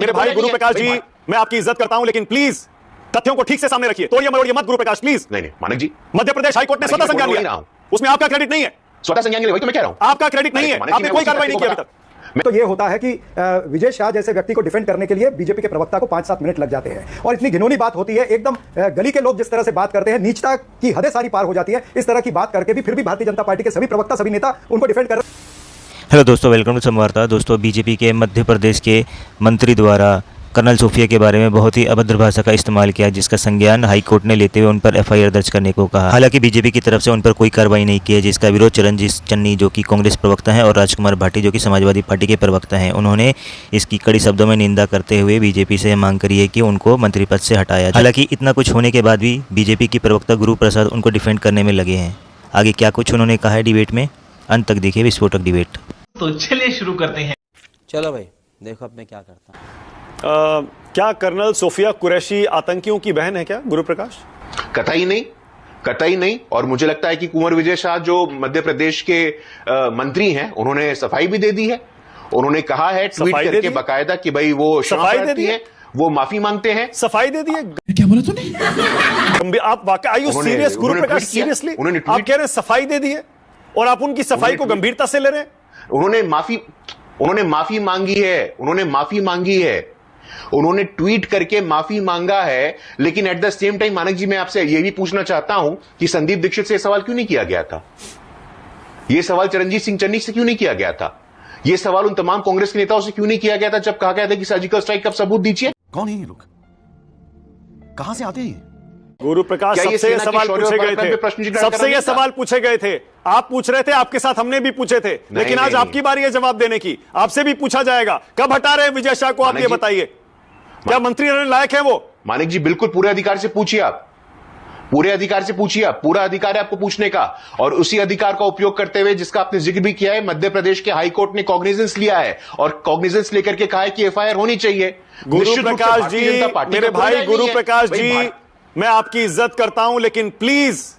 मेरे भाई गुरु प्रकाश जी, मैं आपकी इज्जत करता हूं, लेकिन प्लीज तथ्यों को ठीक से सामने रखिए। तोड़िए मरोड़िए मत गुरु प्रकाश, प्लीज। नहीं मानक जी, मध्य प्रदेश हाईकोर्ट ने स्वतः संज्ञान लिया, उसमें आपका क्रेडिट नहीं है। स्वतः संज्ञान लिया, वही तो मैं कह रहा हूं। आपका क्रेडिट नहीं है, आपने कोई कार्रवाई नहीं की अभी तक। तो ये होता है कि विजय शाह जैसे व्यक्ति को डिफेंड करने के लिए बीजेपी के प्रवक्ता को 5-7 मिनट लग जाते हैं, और इतनी घिनौनी बात होती है, एकदम गली के लोग जिस तरह से बात करते हैं, नीचता की हदें सारी पार हो जाती है। इस तरह की बात करके भी फिर भी भारतीय जनता पार्टी के सभी प्रवक्ता, सभी नेता उनको डिफेंड कर रहे हैं। हेलो दोस्तों, वेलकम टू संवाददाता। दोस्तों, बीजेपी के मध्य प्रदेश के मंत्री द्वारा कर्नल सोफिया के बारे में बहुत ही अभद्र भाषा का इस्तेमाल किया, जिसका संज्ञान हाईकोर्ट ने लेते हुए उन पर एफआईआर दर्ज करने को कहा। हालांकि बीजेपी की तरफ से उन पर कोई कार्रवाई नहीं की है, जिसका विरोध चिरंजीव चन्नी जो कि कांग्रेस प्रवक्ता हैं और राजकुमार भाटी जो कि समाजवादी पार्टी के प्रवक्ता हैं, उन्होंने इसकी कड़ी शब्दों में निंदा करते हुए बीजेपी से मांग करी है कि उनको मंत्री पद से हटाया जाए। हालांकि इतना कुछ होने के बाद भी बीजेपी की प्रवक्ता गुरु प्रसाद उनको डिफेंड करने में लगे हैं। आगे क्या कुछ उन्होंने कहा है डिबेट में, अंत तक देखिए विस्फोटक डिबेट। तो चलिए शुरू करते हैं। चलो भाई, देखो अब मैं क्या करता हूँ। क्या कर्नल सोफिया कुरैशी आतंकियों की बहन है क्या गुरु प्रकाश? कतई नहीं, कतई नहीं। और मुझे लगता है कि कुंवर विजय शाह जो मध्य प्रदेश के मंत्री हैं, उन्होंने सफाई भी दे दी है। उन्होंने कहा है ट्वीट करके बाकायदा कि भाई वो सफाई दे दी है, वो माफी मांगते हैं। सफाई दे दी है? क्या बोला तूने? आप वाकई are you serious Guru Prakash? Seriously आप कह रहे हैं सफाई दे दी है और आप उनकी सफाई को गंभीरता से ले रहे हैं? उन्होंने माफी मांगी है, उन्होंने ट्वीट करके माफी मांगा है। लेकिन एट द सेम टाइम मानक जी, मैं आपसे यह भी पूछना चाहता हूं कि संदीप दीक्षित से यह सवाल क्यों नहीं किया गया था? यह सवाल चिरंजीव सिंह चन्नी से क्यों नहीं किया गया था? यह सवाल उन तमाम कांग्रेस के नेताओं से क्यों नहीं किया गया था जब कहा गया था कि सर्जिकल स्ट्राइक का सबूत दीजिए? कौन है ये लोग? कहां से आते हैं? गुरु प्रकाश, सबसे ये सवाल पूछे गए थे, सबसे ये सवाल पूछे गए थे, आप पूछ रहे थे, आपके साथ हमने भी पूछे थे, लेकिन आज आपकी बारी है जवाब देने की। आपसे भी पूछा जाएगा, कब हटा रहे हैं विजय शाह को, आप ये बताइए। क्या मंत्री रहने लायक है वो? मानिक जी, बिल्कुल पूरे अधिकार से पूछिए आप, पूरे अधिकार से पूछिए आप, पूरा अधिकार है आपको पूछने का। और उसी अधिकार का उपयोग करते हुए, जिसका आपने जिक्र भी किया है, मध्य प्रदेश के हाईकोर्ट ने कॉग्निजेंस लिया है और कॉग्निजेंस लेकर के कहा है कि एफआईआर होनी चाहिए। गुरु प्रकाश जी, मेरे भाई गुरु प्रकाश जी, मैं आपकी इज्जत करता हूं, लेकिन प्लीज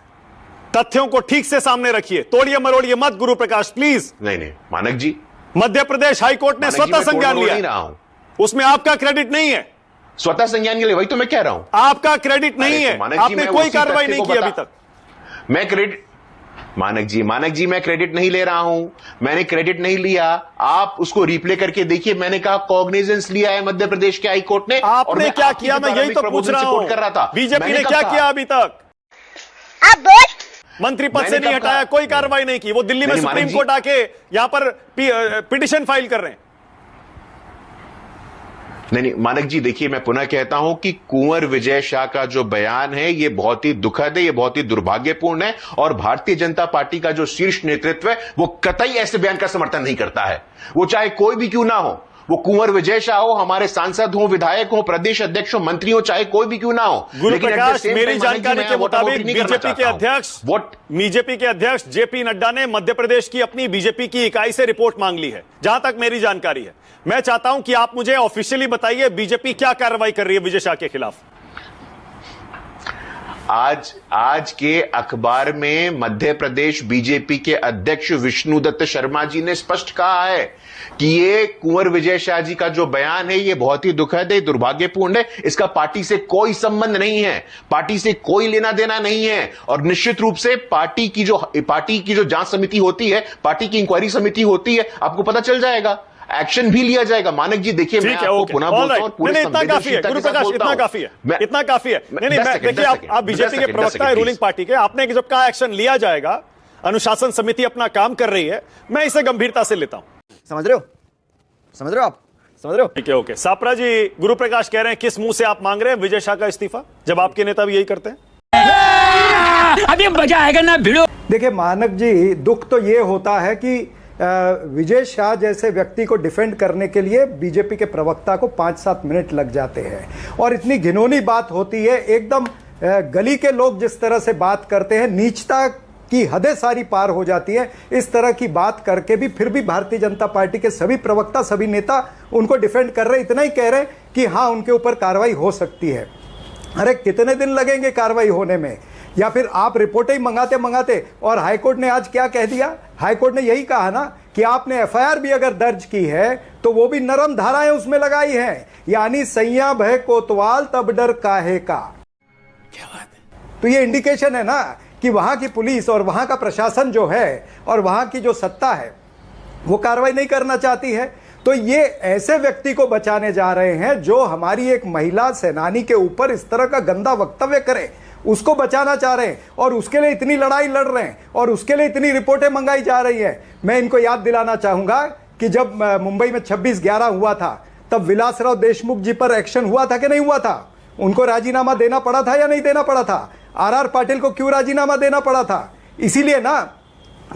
तथ्यों को ठीक से सामने रखिए। तोड़िए मरोड़िए मत गुरु प्रकाश, प्लीज। नहीं मानक जी, मध्य प्रदेश हाईकोर्ट ने स्वतः संज्ञान लिया, उसमें आपका क्रेडिट नहीं है। स्वतः संज्ञान के लिए, वही तो मैं कह रहा हूं, आपका क्रेडिट नहीं है, आपने कोई कार्रवाई नहीं की अभी तक। मैं क्रेडिट मानक जी, मैं क्रेडिट नहीं ले रहा हूं, मैंने क्रेडिट नहीं लिया। आप उसको रिप्ले करके देखिए, मैंने कहा कॉग्निजेंस लिया है मध्य प्रदेश के हाईकोर्ट ने। आपने क्या किया, मैं यही तो पूछ रहा हूं। कर रहा था बीजेपी ने क्या किया अभी तक? मंत्री पद से नहीं हटाया, कोई कार्रवाई नहीं की। वो दिल्ली में सुप्रीम कोर्ट आके यहां पर पिटीशन फाइल कर रहे हैं। नहीं मानक जी, देखिए मैं पुनः कहता हूं कि कुंवर विजय शाह का जो बयान है, ये बहुत ही दुखद है, ये बहुत ही दुर्भाग्यपूर्ण है। और भारतीय जनता पार्टी का जो शीर्ष नेतृत्व है, वो कतई ऐसे बयान का समर्थन नहीं करता है। वो चाहे कोई भी क्यों ना हो, वो कुंवर विजय शाह हो, हमारे सांसद हो, विधायक हो, प्रदेश अध्यक्ष हो, मंत्री हो, चाहे कोई भी क्यों ना हो। गुरु प्रकाश, मेरी जानकारी के मुताबिक बीजेपी के अध्यक्ष जेपी नड्डा ने मध्य प्रदेश की अपनी बीजेपी की इकाई से रिपोर्ट मांग ली है, जहां तक मेरी जानकारी है। मैं चाहता हूं कि आप मुझे ऑफिशियली बताइए, बीजेपी क्या कार्रवाई कर रही है विजय शाह के खिलाफ? आज के अखबार में मध्य प्रदेश बीजेपी के अध्यक्ष विष्णुदत्त शर्मा जी ने स्पष्ट कहा है कि ये कुंवर विजय शाह जी का जो बयान है, ये बहुत ही दुखद है, दुर्भाग्यपूर्ण है। इसका पार्टी से कोई संबंध नहीं है, पार्टी से कोई लेना देना नहीं है। और निश्चित रूप से पार्टी की जो जांच समिति होती है, पार्टी की इंक्वायरी समिति होती है, आपको पता चल जाएगा, एक्शन भी लिया जाएगा। मानक जी देखिए, मैं आपको पुनः बोलता हूं, पूरे इतना काफी है गुरु प्रकाश, इतना काफी है, इतना काफी है। नहीं, देखिए आप बीजेपी के प्रवक्ता है रूलिंग पार्टी के, आपने जब कहा एक्शन लिया जाएगा, अनुशासन समिति अपना काम कर रही है, मैं इसे गंभीरता से लेता हूं। समझ रहे हो आप? समझ रहे हो? ठीक है, ओके। सापरा जी, गुरु प्रकाश कह रहे हैं किस मुंह से आप मांग रहे हैं विजय शाह का इस्तीफा, जब आपके नेता भी यही करते हैं? अभी मजा आएगा ना भिड़ो। देखिए मानक जी, दुख तो ये होता है कि विजय शाह जैसे व्यक्ति को डिफेंड करने के लिए बीजेपी के प्रवक्ता को 5-7 मिनट लग जाते हैं, और इतनी घिनौनी बात होती है, एकदम गली के लोग जिस तरह से बात करते हैं, नीचता की हदें सारी पार हो जाती है। इस तरह की बात करके भी फिर भी भारतीय जनता पार्टी के सभी प्रवक्ता, सभी नेता उनको डिफेंड कर रहे, इतना ही कह रहे हैं कि हाँ उनके ऊपर कार्रवाई हो सकती है। अरे कितने दिन लगेंगे कार्रवाई होने में? या फिर आप रिपोर्टें ही मंगाते, और हाईकोर्ट ने आज क्या कह दिया? हाईकोर्ट ने यही कहा ना कि आपने एफआईआर भी अगर दर्ज की है तो वो भी नरम धाराएं उसमें लगाई हैं, यानी सैया भय कोतवाल तब डर काहे का। क्या बात है। तो ये इंडिकेशन है ना कि वहां की पुलिस और वहां का प्रशासन जो है और वहां की जो सत्ता है वो कार्रवाई नहीं करना चाहती है। तो ये ऐसे व्यक्ति को बचाने जा रहे हैं जो हमारी एक महिला सेनानी के ऊपर इस तरह का गंदा वक्तव्य करे, उसको बचाना चाह रहे हैं और उसके लिए इतनी लड़ाई लड़ रहे हैं और उसके लिए इतनी रिपोर्टें मंगाई जा रही है। मैं इनको याद दिलाना चाहूंगा कि जब मुंबई में 26/11 हुआ था तब विलासराव देशमुख जी पर एक्शन हुआ था कि नहीं हुआ था? उनको राजीनामा देना पड़ा था या नहीं देना पड़ा था? आर पाटिल को क्यों राजीनामा देना पड़ा था? इसीलिए ना,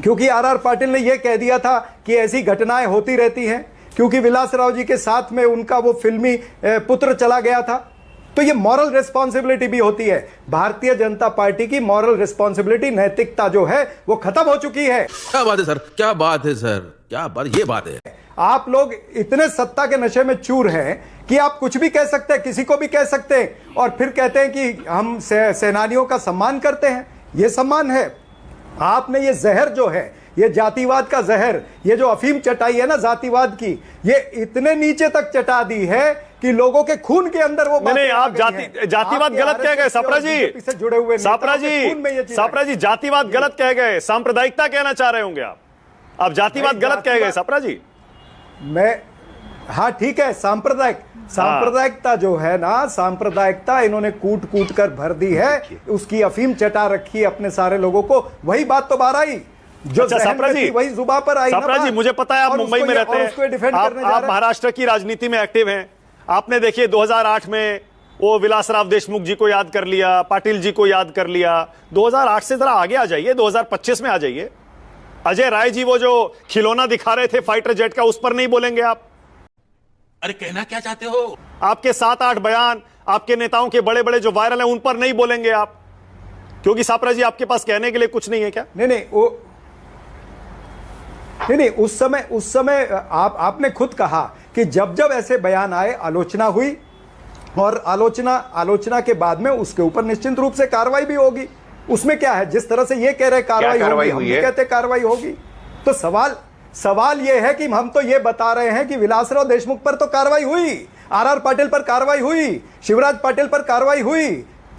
क्योंकि आर पाटिल ने यह कह दिया था कि ऐसी घटनाएं होती रहती हैं, क्योंकि विलासराव जी के साथ में उनका वो फिल्मी पुत्र चला गया था। तो ये मॉरल रिस्पॉन्सिबिलिटी भी होती है। भारतीय जनता पार्टी की मॉरल रिस्पॉन्सिबिलिटी, नैतिकता जो है वो खत्म हो चुकी है। क्या बात है सर, क्या बात है सर, क्या बात, ये बात है। आप लोग इतने सत्ता के नशे में चूर हैं कि आप कुछ भी कह सकते हैं, किसी को भी कह सकते हैं और फिर कहते हैं कि हम सेनानियों का सम्मान करते हैं। ये सम्मान है? आपने ये जहर जो है, ये जातिवाद का जहर, ये जो अफीम चटाई है ना जातिवाद की, ये इतने नीचे तक चटा दी है कि लोगों के खून के अंदर वो नहीं, आप जातिवाद गलत कह गए सापरा जी, से जुड़े हुए सापरा जी जातिवाद गलत कह गए, सांप्रदायिकता कहना चाह रहे होंगे आप जातिवाद गलत कह गए सापरा जी। हाँ ठीक है, सांप्रदायिकता जो है ना, सांप्रदायिकता इन्होंने कूट कूट कर भर दी है, उसकी अफीम चटा रखी है अपने सारे लोगों को। वही बात तो बाहर आई जो सापरा जी, वही जुबान पर आई। सापरा जी मुझे पता है आप मुंबई में रहते हैं, आप महाराष्ट्र की राजनीति में एक्टिव हैं। आपने देखिए 2008 में वो विलासराव देशमुख जी को याद कर लिया, पाटिल जी को याद कर लिया। 2008 से जरा आगे आ जाइए, 2025 में आ जाइए। अजय राय जी वो जो खिलौना दिखा रहे थे फाइटर जेट का, उस पर नहीं बोलेंगे आप? अरे कहना क्या चाहते हो? आपके 7-8 बयान आपके नेताओं के बड़े बड़े जो वायरल हैं उन पर नहीं बोलेंगे आप? क्योंकि सापरा जी आपके पास कहने के लिए कुछ नहीं है क्या? नहीं, उस समय आपने खुद कहा कि जब जब ऐसे बयान आए आलोचना हुई और आलोचना के बाद में उसके ऊपर निश्चित रूप से कार्रवाई भी होगी। उसमें क्या है, जिस तरह से ये कह रहे कार्रवाई होगी, हम भी कहते कार्रवाई होगी। तो सवाल ये है कि हम तो ये बता रहे हैं कि विलासराव देशमुख पर तो कार्रवाई हुई, आर पाटिल पर कार्रवाई हुई, शिवराज पाटिल पर कार्रवाई हुई,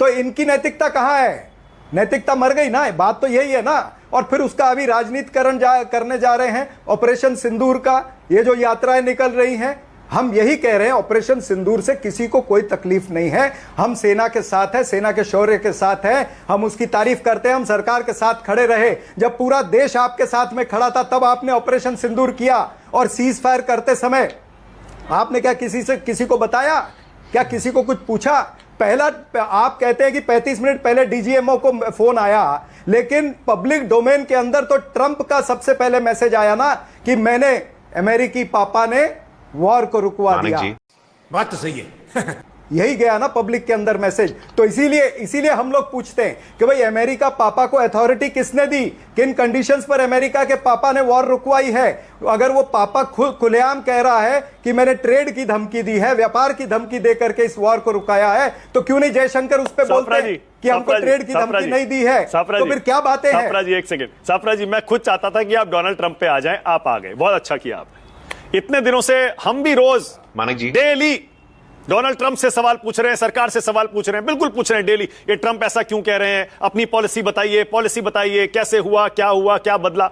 तो इनकी नैतिकता कहां है? नैतिकता मर गई ना, बात तो यही है ना। और फिर उसका अभी राजनीतिकरण करने जा रहे हैं। ऑपरेशन सिंदूर का ये जो यात्राएं निकल रही हैं, हम यही कह रहे हैं ऑपरेशन सिंदूर से किसी को कोई तकलीफ नहीं है। हम सेना के साथ हैं, सेना के शौर्य के साथ हैं, हम उसकी तारीफ करते हैं। हम सरकार के साथ खड़े रहे, जब पूरा देश आपके साथ में खड़ा था तब आपने ऑपरेशन सिंदूर किया। और सीज फायर करते समय आपने क्या किसी को बताया? क्या किसी को कुछ पूछा? पहला आप कहते हैं कि 35 मिनट पहले डीजीएमओ को फोन आया, लेकिन पब्लिक डोमेन के अंदर तो ट्रंप का सबसे पहले मैसेज आया ना कि मैंने अमेरिकी पापा ने वॉर को रुकवा दिया। बात तो सही है। यही गया ना पब्लिक के अंदर मैसेज। तो इसीलिए हम लोग पूछते हैं कि भाई अमेरिका पापा को अथॉरिटी किसने दी? किन कंडीशंस पर अमेरिका के पापा ने वॉर रुकवाई है? अगर वो पापा खुलेआम कह रहा है कि मैंने ट्रेड की धमकी दी है, व्यापार की धमकी देकर के इस वॉर को रुकाया है, तो क्यों नहीं जयशंकर उस पर बोलते हैं कि हमको ट्रेड की धमकी नहीं दी है? तो फिर क्या बातें हैं? सापरा जी एक सेकंड, सापरा जी मैं खुद चाहता था कि आप डोनाल्ड ट्रंप पे आ जाएं, आप आ गए, बहुत अच्छा किया आपने। इतने दिनों से हम भी रोज मानिक जी डेली डोनाल्ड ट्रंप से सवाल पूछ रहे हैं, सरकार से सवाल पूछ रहे हैं, बिल्कुल पूछ रहे हैं डेली, ये ट्रंप ऐसा क्यों कह रहे हैं, अपनी पॉलिसी बताइए, कैसे हुआ, क्या बदला।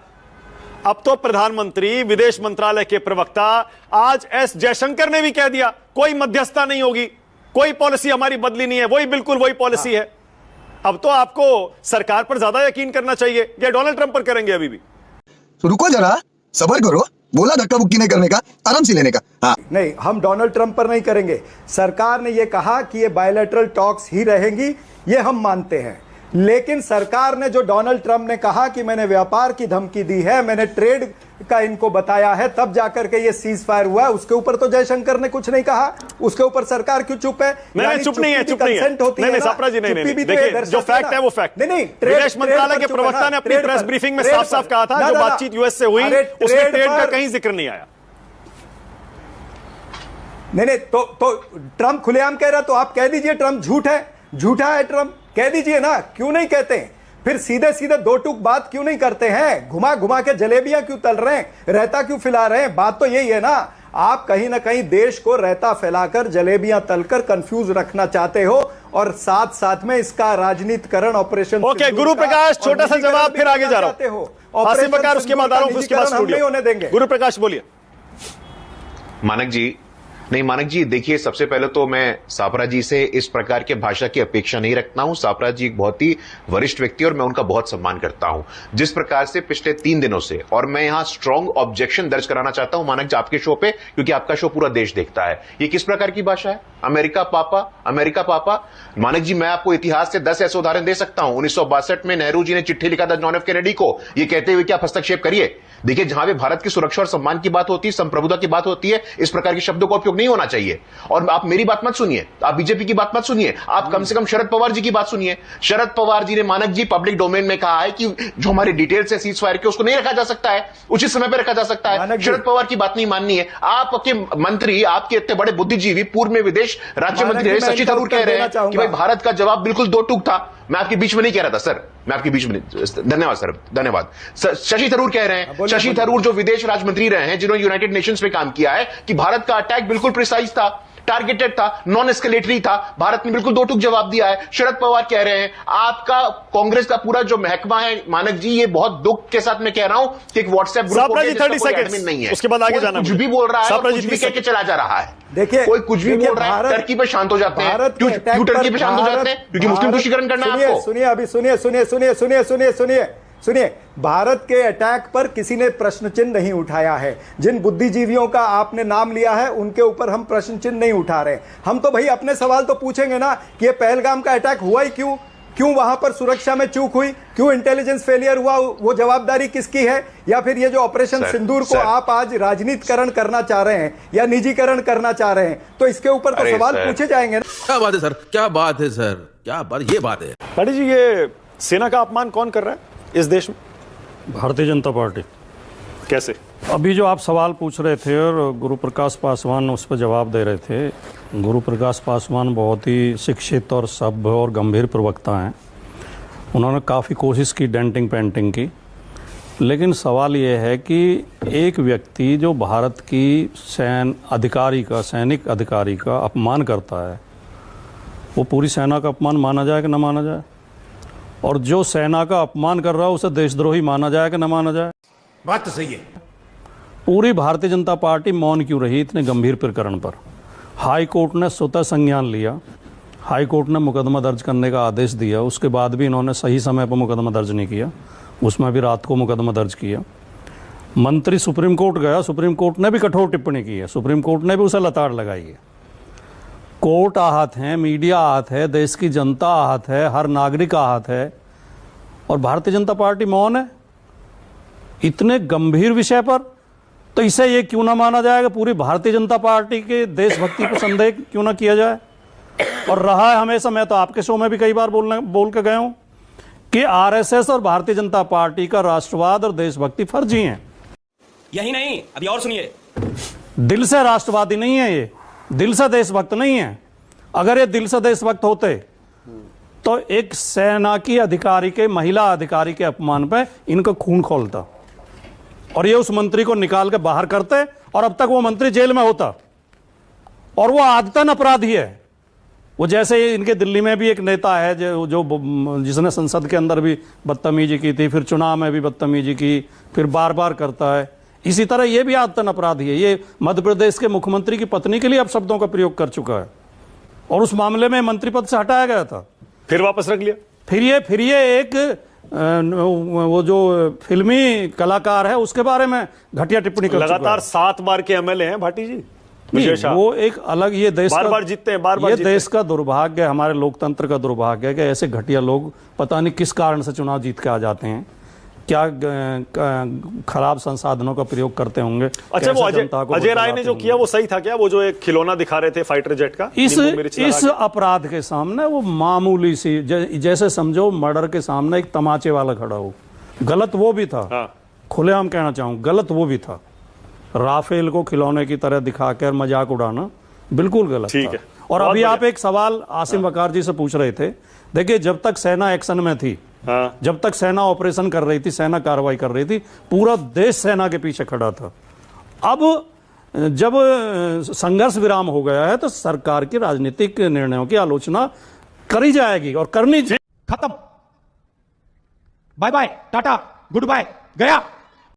अब तो प्रधानमंत्री, विदेश मंत्रालय के प्रवक्ता आज एस जयशंकर ने भी कह दिया कोई मध्यस्थता नहीं होगी, कोई पॉलिसी हमारी बदली नहीं है, वही बिल्कुल वही पॉलिसी है। अब तो आपको सरकार पर ज्यादा यकीन करना चाहिए या डोनाल्ड ट्रंप पर करेंगे अभी भी? तो रुको जरा, सब्र करो, बोला धक्का बुक्की नहीं करने का, आराम से लेने का। हाँ नहीं, हम डोनाल्ड ट्रंप पर नहीं करेंगे। सरकार ने यह कहा कि ये बायलैटरल टॉक्स ही रहेंगी, ये हम मानते हैं। लेकिन सरकार ने जो डोनाल्ड ट्रंप ने कहा कि मैंने व्यापार की धमकी दी है, मैंने ट्रेड का इनको बताया है, तब जाकर के ये सीज फायर हुआ, उसके ऊपर तो जयशंकर ने कुछ नहीं कहा। उसके ऊपर सरकार क्यों चुप है? नहीं, चुप नहीं है। नहीं सापरा जी, नहीं, देखिए जो फैक्ट है वो फैक्ट। नहीं, विदेश मंत्रालय के प्रवक्ता ने अपनी प्रेस ब्रीफिंग में साफ साफ कहा था, जो बातचीत यूएस से हुई उसमें ट्रेड का कहीं जिक्र नहीं आया। नहीं, तो ट्रंप खुलेआम कह रहा, तो आप कह दीजिए ट्रंप झूठा है ट्रंप, कह दीजिए ना, क्यों नहीं कहते? फिर सीधे सीधे दो टूक बात क्यों नहीं करते हैं? घुमा घुमा के जलेबियां क्यों तल रहे हैं, रायता क्यों फैला रहे हैं? बात तो यही है ना, आप कहीं ना कहीं देश को रायता फैलाकर जलेबियां तलकर कंफ्यूज रखना चाहते हो और साथ साथ में इसका राजनीतिकरण ऑपरेशन। ओके, गुरु प्रकाश छोटा सा जवाब, फिर आगे जा रहा हूं। हासिम बकार उसके बाद आ रहा हूं, उसके बाद हम नहीं होने देंगे। गुरु प्रकाश बोलिए। मानक जी, नहीं मानक जी, देखिए सबसे पहले तो मैं सापरा जी से इस प्रकार के भाषा की अपेक्षा नहीं रखता हूं। सापरा जी एक बहुत ही वरिष्ठ व्यक्ति और मैं उनका बहुत सम्मान करता हूं। जिस प्रकार से पिछले 3 दिनों से, और मैं यहां स्ट्रांग ऑब्जेक्शन दर्ज कराना चाहता हूं मानक जी आपके शो पे, क्योंकि आपका शो पूरा देश देखता है। ये किस प्रकार की भाषा है? अमेरिका पापा, अमेरिका पापा। मानक जी, मैं आपको इतिहास से 10 ऐसे उदाहरण दे सकता हूं। 1962 में नेहरू जी ने चिट्ठी लिखा था जॉन एफ कैनेडी को, ये कहते हुए कि आप हस्तक्षेप करिए। देखिए, जहां भी भारत की सुरक्षा और सम्मान की बात होती है, संप्रभुता की बात होती है, इस प्रकार के शब्दों का उपयोग नहीं होना चाहिए। और आप मेरी बात मत सुनिए, आप बीजेपी की बात मत सुनिए, आप कम से कम शरद पवार जी की बात सुनिए। शरद पवार जी ने मानक जी पब्लिक डोमेन में कहा है कि जो हमारे डिटेल्स है सीज फायर के, उसको नहीं रखा जा सकता है, उचित समय पर रखा जा सकता है। शरद पवार की बात नहीं माननी है। आपके मंत्री, आपके इतने बड़े बुद्धिजीवी, पूर्व में विदेश राज्य मंत्री शशि थरूर कह रहे हैं कि भाई भारत का जवाब बिल्कुल दो टूक था। मैं आपके बीच में नहीं कह रहा था सर, मैं आपके बीच में नहीं। धन्यवाद सर, धन्यवाद। शशि थरूर कह रहे हैं, शशि थरूर जो विदेश राज्य मंत्री रहे हैं, जिन्होंने यूनाइटेड नेशंस में काम किया है, कि भारत का अटैक बिल्कुल प्रिसाइज था, टारगेटेड था, नॉन एस्केलेटरी था, भारत ने बिल्कुल दो टूक जवाब दिया है। शरद पवार कह रहे हैं, आपका कांग्रेस का पूरा जो महकमा है मानक जी, ये बहुत दुख के साथ मैं कह रहा हूं कि एक व्हाट्सएप ग्रुप नहीं है, उसके बाद आगे जाना, कुछ भी बोल रहा है, कुछ भी कह के चला जा रहा है। देखिए, कोई कुछ भी बोल रहा है, टर्की पे शांत हो जाते हैं। क्यों टर्की पे शांत हो जाते हैं? क्योंकि मुस्लिम तुष्टीकरण करना है आपको। सुनिए अभी, सुनिए, भारत के अटैक पर किसी ने प्रश्न चिन्ह नहीं उठाया है। जिन बुद्धिजीवियों का आपने नाम लिया है उनके ऊपर हम प्रश्न चिन्ह नहीं उठा रहे। हम तो भाई अपने सवाल तो पूछेंगे ना कि ये पहलगाम का अटैक हुआ ही क्यों, क्यों वहां पर सुरक्षा में चूक हुई, क्यों इंटेलिजेंस फेलियर हुआ, वो जवाबदारी किसकी है? या फिर ये जो ऑपरेशन सिंदूर को आप आज राजनीतिकरण करना चाह रहे हैं या निजीकरण करना चाह रहे हैं, तो इसके ऊपर तो सवाल पूछे जाएंगे ना। क्या बात है सर, क्या बात है सर, क्या बात, ये बात है। पाटिल जी, ये सेना का अपमान कौन कर रहा है इस देश में? भारतीय जनता पार्टी। कैसे? अभी जो आप सवाल पूछ रहे थे और गुरु प्रकाश पासवान उस पर जवाब दे रहे थे, गुरु प्रकाश पासवान बहुत ही शिक्षित और सभ्य और गंभीर प्रवक्ता हैं। उन्होंने काफ़ी कोशिश की डेंटिंग पेंटिंग की, लेकिन सवाल ये है कि एक व्यक्ति जो भारत की सैनिक अधिकारी का अपमान करता है, वो पूरी सेना का अपमान माना जाए कि न माना जाए? और जो सेना का अपमान कर रहा है उसे देशद्रोही माना जाए कि न माना जाए? बात तो सही है। पूरी भारतीय जनता पार्टी मौन क्यों रही इतने गंभीर प्रकरण पर? हाई कोर्ट ने स्वतः संज्ञान लिया, हाई कोर्ट ने मुकदमा दर्ज करने का आदेश दिया, उसके बाद भी इन्होंने सही समय पर मुकदमा दर्ज नहीं किया, उसमें भी रात को मुकदमा दर्ज किया। मंत्री सुप्रीम कोर्ट गया, सुप्रीम कोर्ट ने भी कठोर टिप्पणी की है, सुप्रीम कोर्ट ने भी उसे लताड़ लगाई है। कोर्ट आहत है, मीडिया आहत है, देश की जनता आहत है, हर नागरिक आहत है, और भारतीय जनता पार्टी मौन है इतने गंभीर विषय पर। तो इसे ये क्यों ना माना जाएगा, पूरी भारतीय जनता पार्टी के देशभक्ति को संदेह क्यों ना किया जाए? और रहा है हमेशा, मैं तो आपके शो में भी कई बार बोल के गया हूं कि आरएसएस और भारतीय जनता पार्टी का राष्ट्रवाद और देशभक्ति फर्जी हैं। यही नहीं, अभी और सुनिए, दिल से राष्ट्रवादी नहीं है ये, दिल से देशभक्त नहीं है। अगर ये दिल से देशभक्त होते तो एक सेना की अधिकारी के, महिला अधिकारी के अपमान पे इनका खून खोलता और ये उस मंत्री को निकाल के बाहर करते और अब तक वो मंत्री जेल में होता। और वो आदतन अपराधी है। वो जैसे इनके दिल्ली में भी एक नेता है जो जिसने संसद के अंदर भी बदतमीजी की थी, फिर चुनाव में भी बदतमीजी की, फिर बार बार करता है। इसी तरह ये भी आदतन अपराधी है। ये मध्य प्रदेश के मुख्यमंत्री की पत्नी के लिए अब शब्दों का प्रयोग कर चुका है और उस मामले में मंत्री पद से हटाया गया था, फिर वापस रख लिया। फिर ये एक वो जो फिल्मी कलाकार है उसके बारे में घटिया टिप्पणी कर चुका है। लगातार 7 बार के एमएलए हैं भाटी जी। वो एक अलग, ये देश बार जीतते हैं, बार ये देश का दुर्भाग्य है, हमारे लोकतंत्र का दुर्भाग्य है कि ऐसे घटिया लोग पता नहीं किस कारण से चुनाव जीत के आ जाते हैं, क्या खराब संसाधनों का प्रयोग करते होंगे। अच्छा, वो अजय राय ने जो किया वो सही था क्या? वो जो एक खिलौना दिखा रहे थे फाइटर जेट का, इस अपराध के सामने वो मामूली सी, जैसे समझो मर्डर के सामने एक तमाचे वाला खड़ा हो, गलत वो भी था। हाँ। खुलेआम कहना चाहूं, गलत वो भी था। राफेल को खिलौने की तरह दिखाकर मजाक उड़ाना बिल्कुल गलत ठीक था। और अभी आप एक सवाल आसिम वकार जी से पूछ रहे थे। देखिए, जब तक सेना एक्शन में थी हाँ। जब तक सेना ऑपरेशन कर रही थी, सेना कार्रवाई कर रही थी, पूरा देश सेना के पीछे खड़ा था। अब जब संघर्ष विराम हो गया है तो सरकार के राजनीतिक निर्णयों की आलोचना करी जाएगी और करनी चाहिए। खत्म, बाय बाय, टाटा, गुड बाय, गया।